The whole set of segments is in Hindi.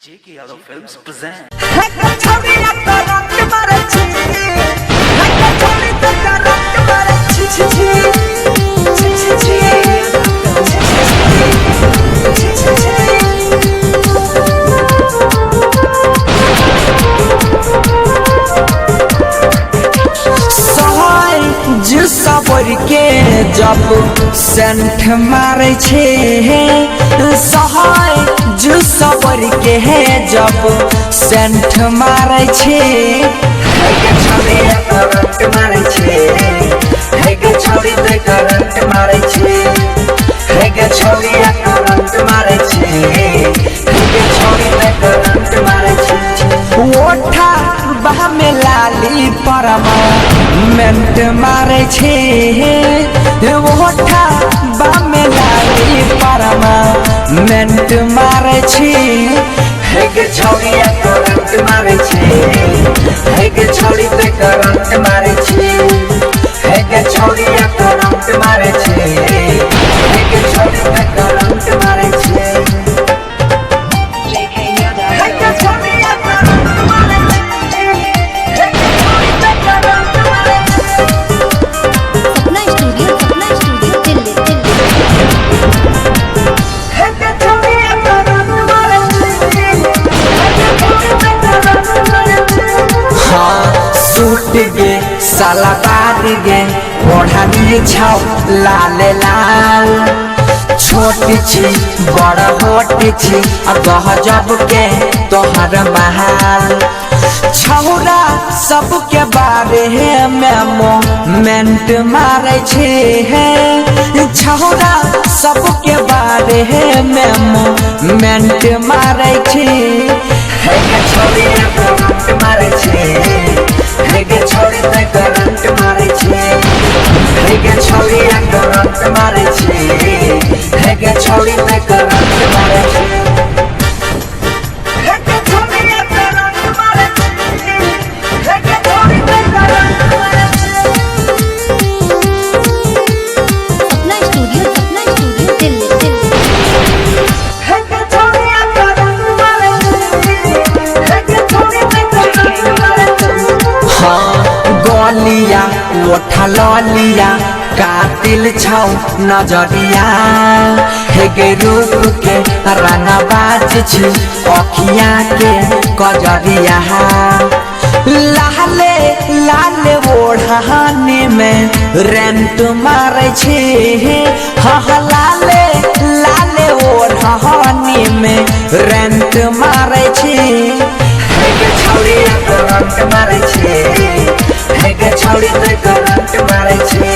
JK Yadav Films present. सबर के जब सेंठ मारे छे सहाय जो सबर के है जब सेंठ मारे छे छौरी करंट मारे छे छौरी ते करंट मारे छे छौरी करंट मारे छे छौरी ते करंट मारे छे ओठा बह में लाली परमा मेंट मारे छे ओठा बह में लाली परमा मेंट मारे छे छौरी करंट मारे छे छौरी ते करंट मारे छे छौरी करंट मारे छे छौरी ते करंट मारे छे गे साला बार गे ओढ़ानी छाव लाल लाल छोटी छी बड़ होटी छी गजब के तोहर महाल छौरा सबके बारे में मोमेंट मारे छे छौरा सबके बारे में मोमेंट मारे छे छौरी करंट मारे छे छौरी ते करंट मारे छे छौरी करंट मारे छे छौरी ते करंट मारे छे गलिया ओठा ललिया कातिल छौ नजरिया हेगे रूप के रंगा बाज छी अखिया के कजरिया लाले लाले ओढ़ानी में रेंट मारे छे लाले लाले ओढ़ानी में रेंट मारे छे छौरी करंट मारे छे छौरी ते करंट मारे छे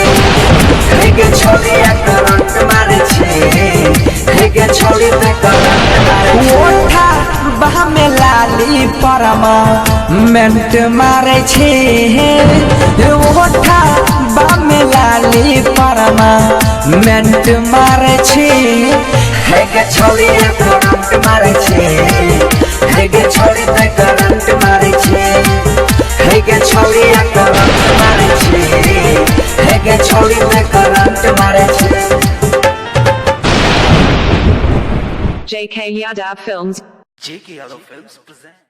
छौरी करंट मारे छे छौरी ते करंट मारे छे ओठा बह में लाली परमा मेंट मारे छे ओठा बह में लाली परमा मेंट मारे छे छौरी करंट मारे छे छौरी ते करंट मारे छे छौरी करंट मारे छे छौरी ते करंट मारे छे JK Yadav Films. JK Yadav Films present.